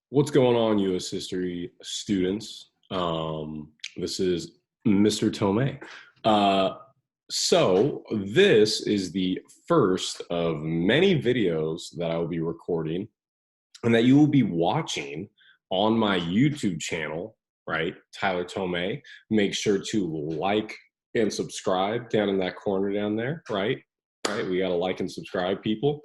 What's going on, U.S. history students? This is Mr. Tomei. So this is the first of many videos that I will be recording and that you will be watching on my YouTube channel, right? Tyler Tomei. Make sure to like and subscribe down in that corner down there, right? Right, we got to like and subscribe, people.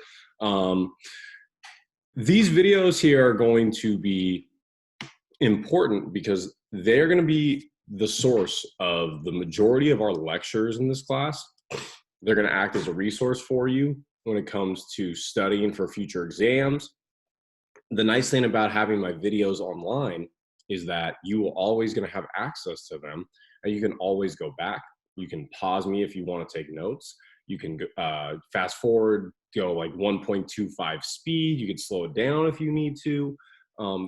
These videos here are going to be important because they're going to be the source of the majority of our lectures in this class. They're going to act as a resource for you when it comes to studying for future exams. The nice thing about having my videos online is that you are always going to have access to them, and you can always go back. You can pause me if you want to take notes. You can fast forward, go like 1.25 speed. You can slow it down if you need to.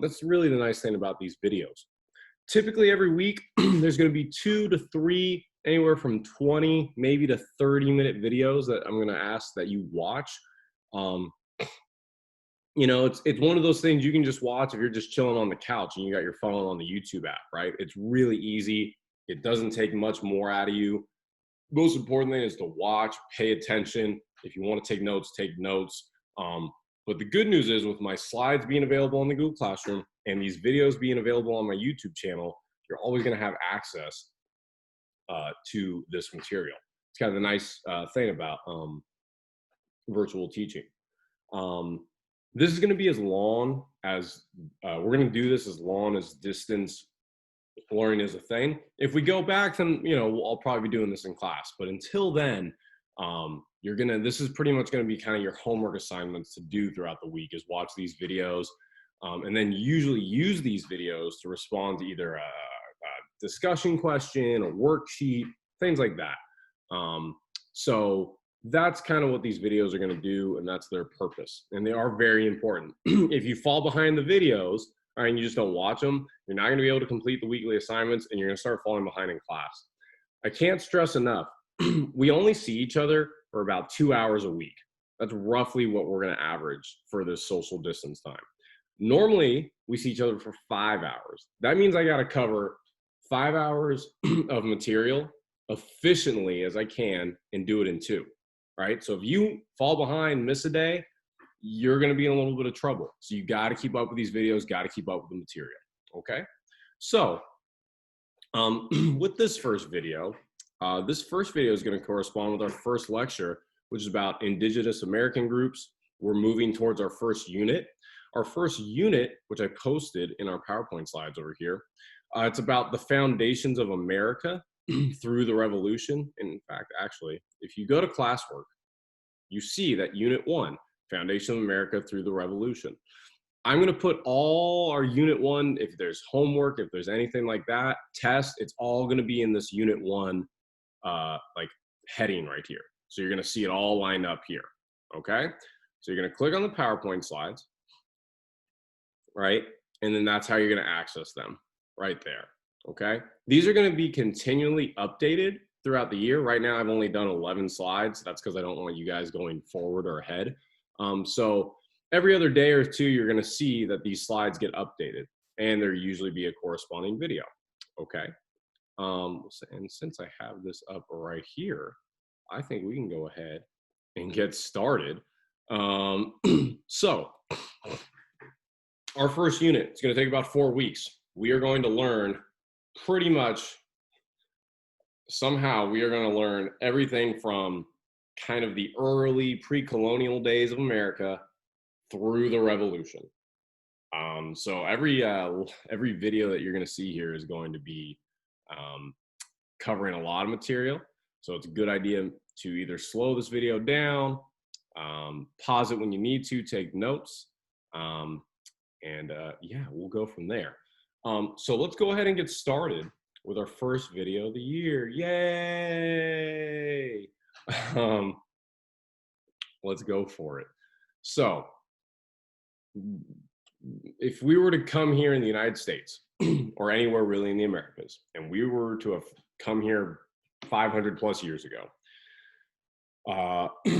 That's really the nice thing about these videos. Typically every week, there's going to be 2 to 3, anywhere from 20, maybe to 30-minute videos that I'm going to ask that you watch. You know, it's one of those things you can just watch if you're just chilling on the couch and you got your phone on the YouTube app, right? It's really easy. It doesn't take much more out of you. Most important thing is to watch, pay attention. If you want to take notes, take notes. But the good news is, with my slides being available in the Google Classroom and these videos being available on my YouTube channel, you're always going to have access to this material. It's kind of the nice thing about virtual teaching. This is going to be as long as, we're going to do this as long as distance learning is a thing. If we go back, then, you know, I'll probably be doing this in class. But until then, this is pretty much going to be kind of your homework assignments to do throughout the week, is watch these videos, and then usually use these videos to respond to either a discussion question, a worksheet, things like that. So that's kind of what these videos are going to do, and that's their purpose. And they are very important. If you fall behind the videos, all right, and you just don't watch them, you're not going to be able to complete the weekly assignments, and you're going to start falling behind in class. I can't stress enough, we only see each other for about 2 hours a week. That's roughly what we're going to average for this social distance time. Normally, we see each other for 5 hours. That means I got to cover 5 hours of material efficiently as I can and do it in 2, right? So if you fall behind, miss a day, you're going to be in a little bit of trouble. So you got to keep up with these videos, got to keep up with the material, okay? So with this first video is going to correspond with our first lecture, which is about Indigenous American groups. We're moving towards our first unit. Our first unit, which I posted in our PowerPoint slides over here, it's about the foundations of America through the Revolution. In fact, actually, if you go to classwork, you see that Unit 1, Foundation of America through the Revolution. I'm going to put all our Unit 1, if there's homework, if there's anything like that, test, it's all going to be in this Unit 1 like heading right here. So you're going to see it all lined up here, okay? So you're going to click on the PowerPoint slides, right? And then that's how you're going to access them right there, okay? These are going to be continually updated throughout the year. Right now, I've only done 11 slides. That's because I don't want you guys going forward or ahead. So every other day or two, you're going to see that these slides get updated, and there usually be a corresponding video, okay? And since I have this up right here, I think we can go ahead and get started. So our first unit, it's going to take about 4 weeks. We are going to learn pretty much, somehow we are going to learn everything from kind of the early pre-colonial days of America through the Revolution. So every video that you're going to see here is going to be covering a lot of material. So it's a good idea to either slow this video down, pause it when you need to, take notes, yeah, we'll go from there. So let's go ahead and get started with our first video of the year. Yay! Let's go for it. So if we were to come here in the United States or anywhere really in the Americas, and we were to have come here 500 plus years ago,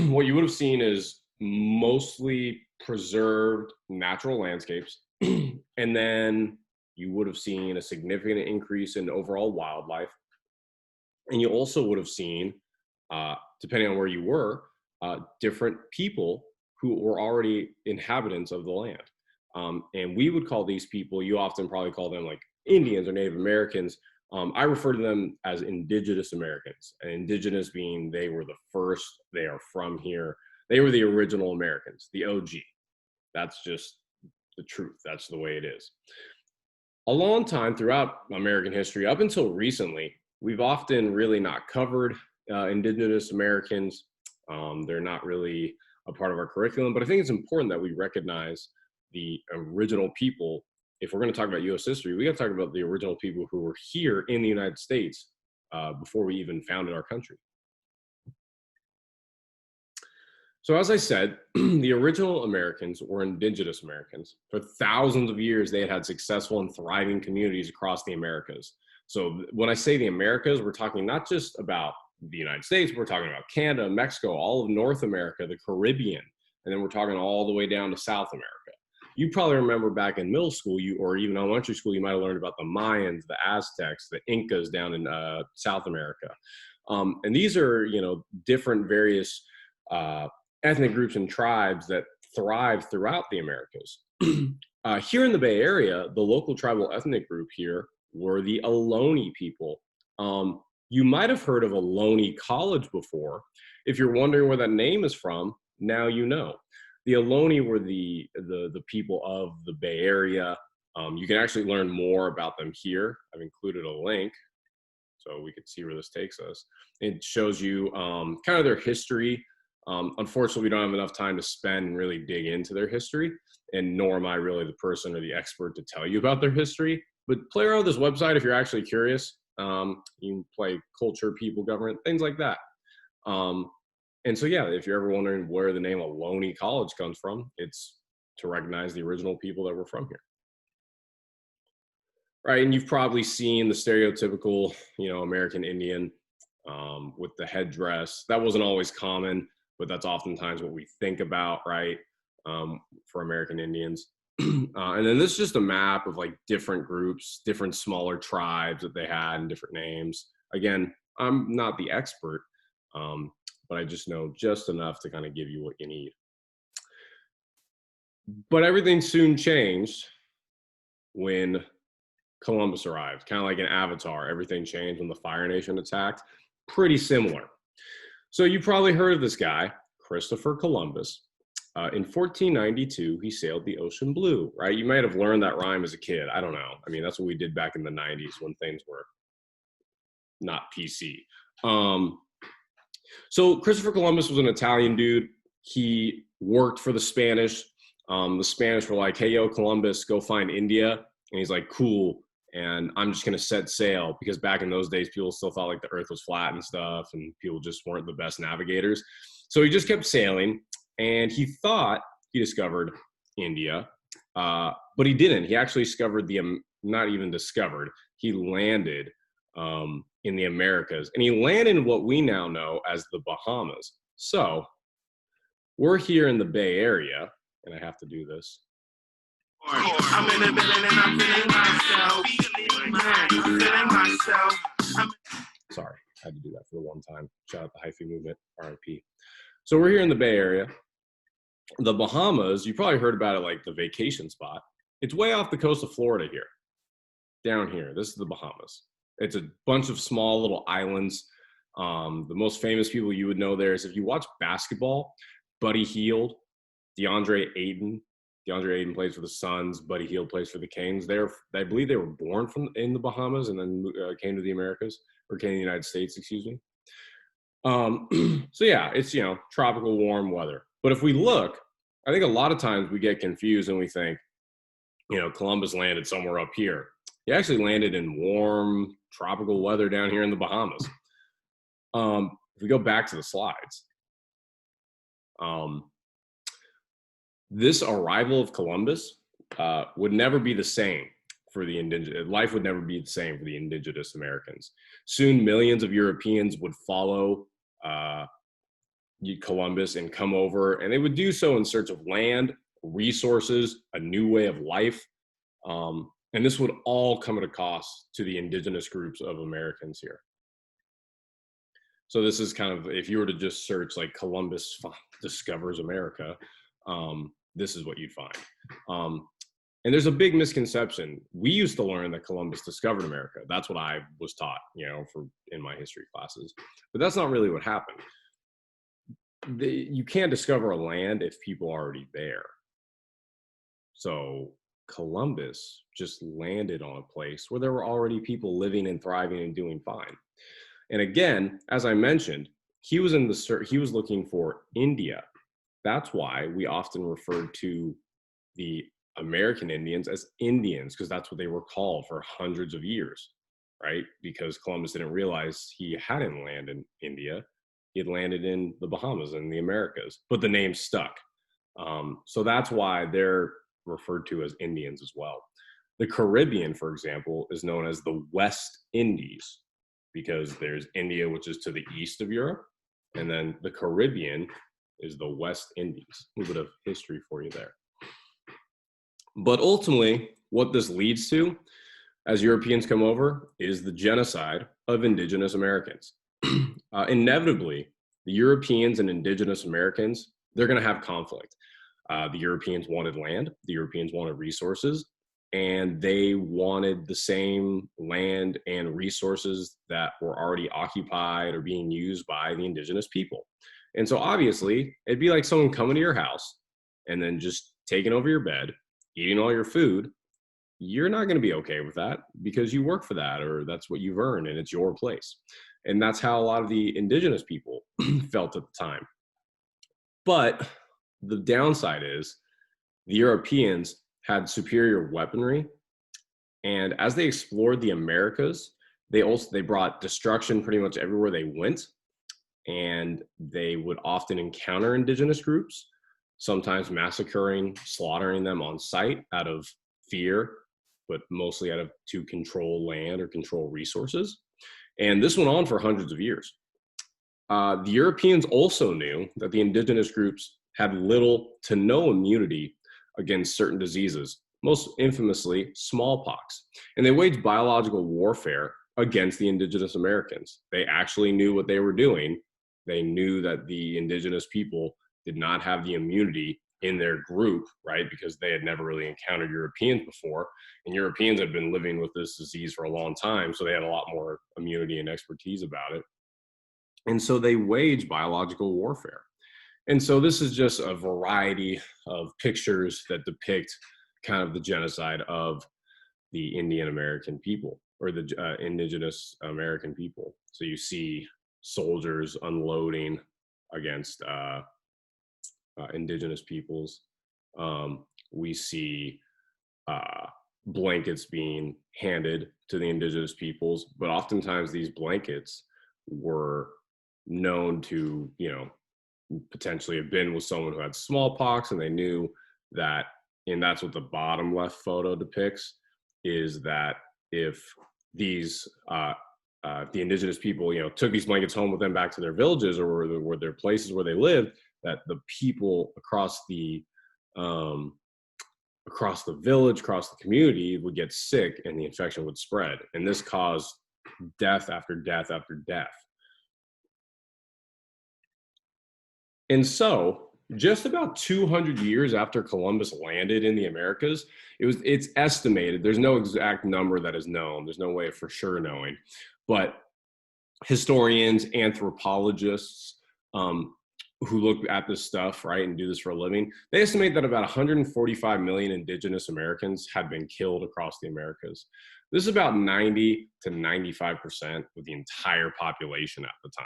what you would have seen is mostly preserved natural landscapes. And then you would have seen a significant increase in overall wildlife. And you also would have seen, depending on where you were, different people who were already inhabitants of the land. And we would call these people, you often probably call them like Indians or Native Americans. I refer to them as Indigenous Americans, and Indigenous being they were the first, they are from here. They were the original Americans, the OG. That's just the truth. That's the way it is. A long time throughout American history, up until recently, we've often really not covered Indigenous Americans. They're not really a part of our curriculum, but I think it's important that we recognize the original people. If we're going to talk about U.S. history, we got to talk about the original people who were here in the United States before we even founded our country. So as I said, the original Americans were Indigenous Americans. For thousands of years, they had had successful and thriving communities across the Americas. So when I say the Americas, we're talking not just about the United States, we're talking about Canada, Mexico, all of North America, the Caribbean, and then we're talking all the way down to South America. You probably remember back in middle school, or even elementary school, you might have learned about the Mayans, the Aztecs, the Incas down in South America. And these are, different various ethnic groups and tribes that thrive throughout the Americas. Here in the Bay Area, the local tribal ethnic group here were the Ohlone people. You might have heard of Ohlone College before. If you're wondering where that name is from, now you know. The Ohlone were the people of the Bay Area. You can actually learn more about them here. I've included a link so we could see where this takes us. It shows you kind of their history. Unfortunately, we don't have enough time to spend and really dig into their history, and nor am I really the person or the expert to tell you about their history. But play around with this website if you're actually curious. You can play culture, people, government, things like that. And so, yeah, if you're ever wondering where the name Ohlone College comes from, it's to recognize the original people that were from here. Right, and you've probably seen the stereotypical, American Indian with the headdress. That wasn't always common, but that's oftentimes what we think about, right, for American Indians. And then this is just a map of like different groups, different smaller tribes that they had and different names. Again, I'm not the expert, but I just know just enough to kind of give you what you need. But everything soon changed when Columbus arrived, kind of like an Avatar. Everything changed when the Fire Nation attacked. Pretty similar. So you probably heard of this guy, Christopher Columbus. In 1492, he sailed the ocean blue, right? You might have learned that rhyme as a kid. I don't know. I mean, that's what we did back in the 90s when things were not PC. So Christopher Columbus was an Italian dude. He worked for the Spanish. The Spanish were like, hey, yo, Columbus, go find India. And he's like, cool. And I'm just going to set sail, because back in those days, people still thought like the earth was flat and stuff, and people just weren't the best navigators. So he just kept sailing, and he thought he discovered India, but he didn't. He actually discovered not even discovered, he landed in the Americas, and he landed in what we now know as the Bahamas. So we're here in the Bay Area, and I have to do this. I'm in the building and I'm feeling myself. Sorry, I had to do that for the one time. Shout out the hyphy movement, RIP. So we're here in the Bay Area. The Bahamas, you probably heard about it like the vacation spot. It's way off the coast of Florida here. Down here, this is the Bahamas. It's a bunch of small little islands. The most famous people you would know there is, if you watch basketball, Buddy Hield, DeAndre Ayton. DeAndre Ayton plays for the Suns. Buddy Hield plays for the Kings. I believe they were born in the Bahamas and then came to the Americas, or came to the United States, excuse me. So yeah, it's, tropical warm weather. But if we look, I think a lot of times we get confused and we think, Columbus landed somewhere up here. He actually landed in warm tropical weather down here in the Bahamas. If we go back to the slides, this arrival of Columbus would never be the same for the indigenous. Life would never be the same for the Indigenous Americans. Soon, millions of Europeans would follow Columbus and come over, and they would do so in search of land resources, a new way of life. And this would all come at a cost to the indigenous groups of Americans here. So this is kind of, if you were to just search like Columbus discovers America, this is what you'd find. And there's a big misconception. We used to learn that Columbus discovered America. That's what I was taught, in my history classes. But that's not really what happened. You can't discover a land if people are already there. So Columbus just landed on a place where there were already people living and thriving and doing fine. And again, as I mentioned, he was looking for India. That's why we often referred to the American Indians as Indians, because that's what they were called for hundreds of years, right? Because Columbus didn't realize he hadn't landed in India. He had landed in the Bahamas and the Americas, but the name stuck. So that's why they're referred to as Indians as well. The Caribbean, for example, is known as the West Indies, because there's India, which is to the east of Europe, and then the Caribbean is the West Indies. A little bit of history for you there. But ultimately, what this leads to, as Europeans come over, is the genocide of Indigenous Americans. Inevitably, the Europeans and Indigenous Americans, they're going to have conflict. The Europeans wanted land, the Europeans wanted resources, and they wanted the same land and resources that were already occupied or being used by the indigenous people. And so obviously, it'd be like someone coming to your house and then just taking over your bed, eating all your food. You're not going to be okay with that because you work for that, or that's what you've earned and it's your place. And that's how a lot of the indigenous people felt at the time. But the downside is the Europeans had superior weaponry, and as they explored the Americas, they brought destruction pretty much everywhere they went, and they would often encounter indigenous groups, sometimes massacring, slaughtering them on sight out of fear, but mostly to control land or control resources. And this went on for hundreds of years. The Europeans also knew that the indigenous groups had little to no immunity against certain diseases, most infamously smallpox. And they waged biological warfare against the indigenous Americans. They actually knew what they were doing. They knew that the indigenous people did not have the immunity in their group, right? Because they had never really encountered Europeans before. And Europeans had been living with this disease for a long time, so they had a lot more immunity and expertise about it. And so they waged biological warfare. And so this is just a variety of pictures that depict kind of the genocide of the Indian American people, or the Indigenous American people. So you see soldiers unloading against indigenous peoples. We see blankets being handed to the indigenous peoples, but oftentimes these blankets were known to, potentially have been with someone who had smallpox, and they knew that, and that's what the bottom left photo depicts, is that if these the indigenous people, took these blankets home with them back to their villages or their places where they lived, that the people across the village, across the community would get sick and the infection would spread. And this caused death after death after death. And so just about 200 years after Columbus landed in the Americas, it's estimated, there's no exact number that is known, there's no way of for sure knowing, but historians, anthropologists, who look at this stuff, right, and do this for a living, they estimate that about 145 million indigenous Americans had been killed across the Americas. This is about 90 to 95% of the entire population at the time,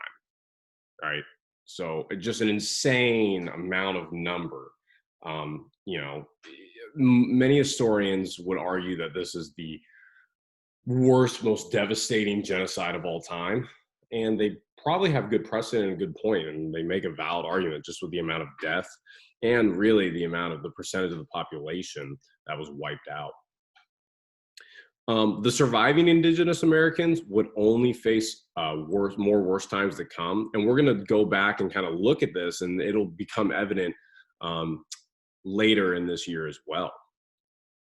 right? So just an insane amount of number. Many historians would argue that this is the worst, most devastating genocide of all time. And they probably have good precedent and good point, and they make a valid argument just with the amount of death and really the amount of the percentage of the population that was wiped out. The surviving indigenous Americans would only face worse times to come. And we're going to go back and kind of look at this, and it'll become evident later in this year as well.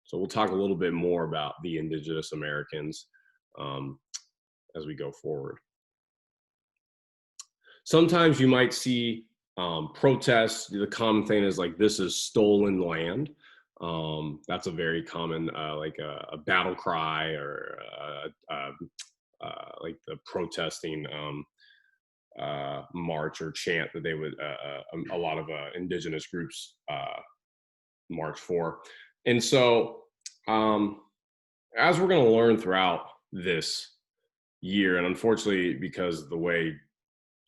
So we'll talk a little bit more about the Indigenous Americans um, as we go forward. Sometimes you might see protests. The common thing is like, this is stolen land. That's a very common, like a battle cry, or like the protesting march or chant that they would, a lot of indigenous groups march for. And so, as we're going to learn throughout this year, and unfortunately, because the way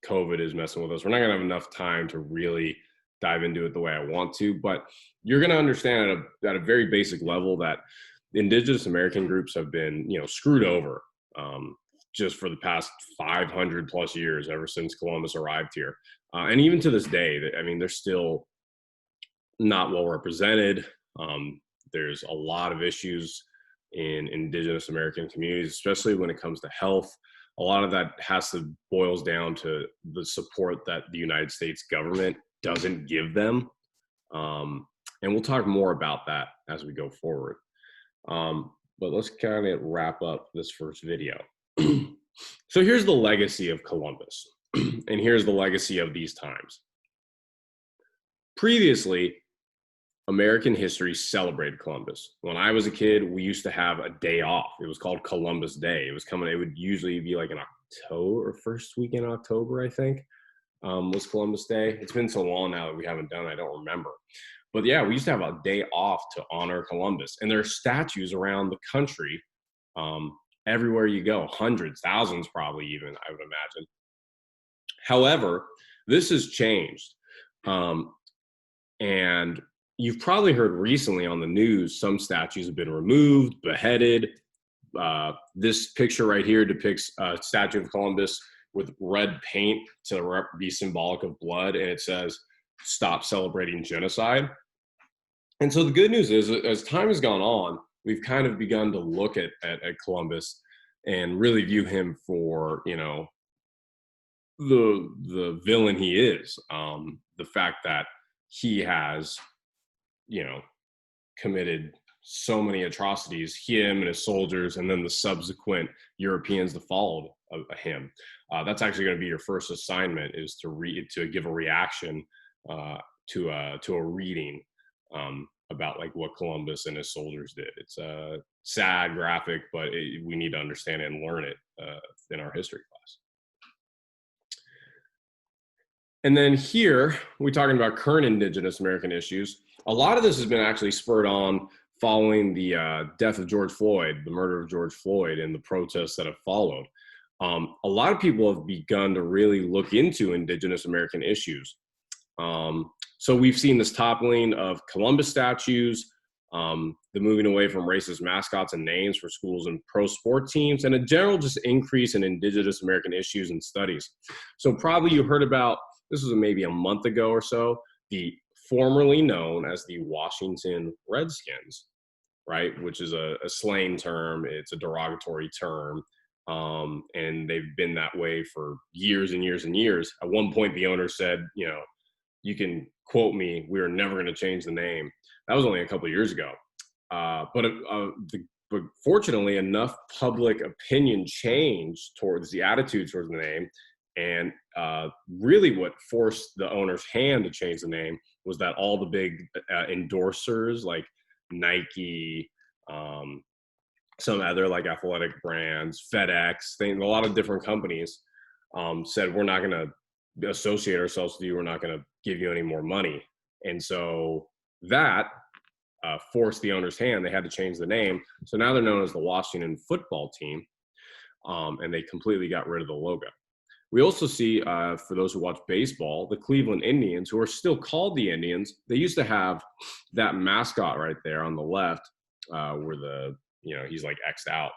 COVID is messing with us, we're not going to have enough time to really dive into it the way I want to, but you're going to understand at a very basic level that Indigenous American groups have been, screwed over just for the past 500 plus years, ever since Columbus arrived here. And even to this day, I mean, they're still not well represented. There's a lot of issues in Indigenous American communities, especially when it comes to health. A lot of that boils down to the support that the United States government doesn't give them. And we'll talk more about that as we go forward. But let's kind of wrap up this first video. So here's the legacy of Columbus, and here's the legacy of these times. Previously, American history celebrated Columbus. When I was a kid, we used to have a day off. It was called Columbus Day. It would usually be like in October, or first week in October, I think, was Columbus Day. It's been so long now that we haven't done it, I don't remember. But yeah, we used to have a day off to honor Columbus. And there are statues around the country, everywhere you go, hundreds, thousands probably even, I would imagine. However, this has changed. And you've probably heard recently on the news, some statues have been removed, beheaded. This picture right here depicts a statue of Columbus with red paint to be symbolic of blood, and it says, "Stop celebrating genocide." And so the good news is, as time has gone on, we've kind of begun to look at Columbus and really view him for, the villain he is. The fact that he has, committed so many atrocities, him and his soldiers, and then the subsequent Europeans that followed him. That's actually going to be your first assignment, is to give a reaction to a reading about like what Columbus and his soldiers did. It's sad, graphic, but we need to understand it and learn it in our history class. And then here, we're talking about current Indigenous American issues. A lot of this has been actually spurred on following the death of George Floyd, the murder of George Floyd, and the protests that have followed. A lot of people have begun to really look into Indigenous American issues. So we've seen this toppling of Columbus statues, the moving away from racist mascots and names for schools and pro sport teams, and a general just increase in Indigenous American issues and studies. So probably you heard about, this was maybe a month ago or so, the formerly known as the Washington Redskins, right? Which is a slang term. It's a derogatory term. And they've been that way for years and years and years. At one point, the owner said, you can quote me, we are never going to change the name. That was only a couple of years ago. But fortunately, enough public opinion changed towards the attitude towards the name. And really what forced the owner's hand to change the name was that all the big endorsers like Nike, some other like athletic brands, FedEx, a lot of different companies said, we're not going to associate ourselves with you. We're not going to give you any more money. And so that forced the owner's hand. They had to change the name. So now they're known as the Washington Football Team. And they completely got rid of the logo. We also see, for those who watch baseball, the Cleveland Indians, who are still called the Indians. They used to have that mascot right there on the left, where he's like X'd out.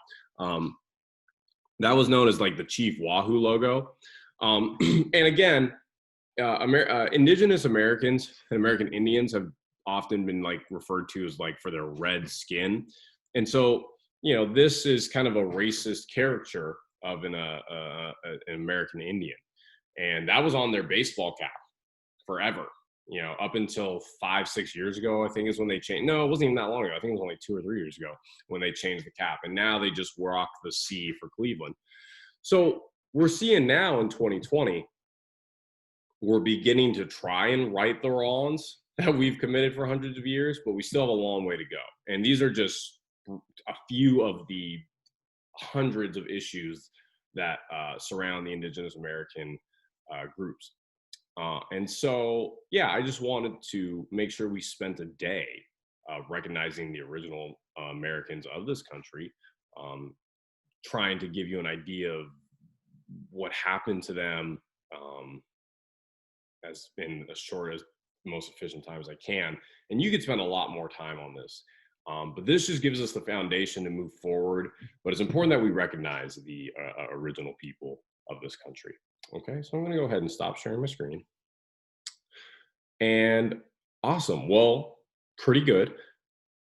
That was known as like the Chief Wahoo logo. And again, Indigenous Americans and American Indians have often been like referred to as like for their red skin. And so, this is kind of a racist caricature of an American Indian. And that was on their baseball cap forever. you know, up until 5-6 years ago, I think is when they changed. No, it wasn't even that long ago. I think it was only 2 or 3 years ago when they changed the cap. And now they just rock the C for Cleveland. So we're seeing now in 2020, we're beginning to try and right the wrongs that we've committed for hundreds of years, but we still have a long way to go. And these are just a few of the hundreds of issues that surround the Indigenous American groups. And so, yeah, I just wanted to make sure we spent a day recognizing the original Americans of this country, trying to give you an idea of what happened to them as in as short as most efficient time as I can. And you could spend a lot more time on this. But this just gives us the foundation to move forward. But it's important that we recognize the original people of this country. Okay, so I'm going to go ahead and stop sharing my screen. And awesome. Well, pretty good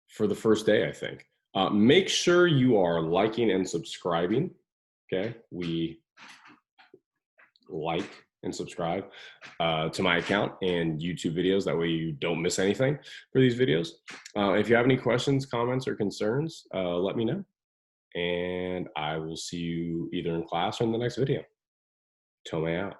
for the first day, I think. Make sure you are liking and subscribing. Okay, we like and subscribe to my account and YouTube videos. That way you don't miss anything for these videos. If you have any questions, comments, or concerns, let me know. And I will see you either in class or in the next video. Tome out.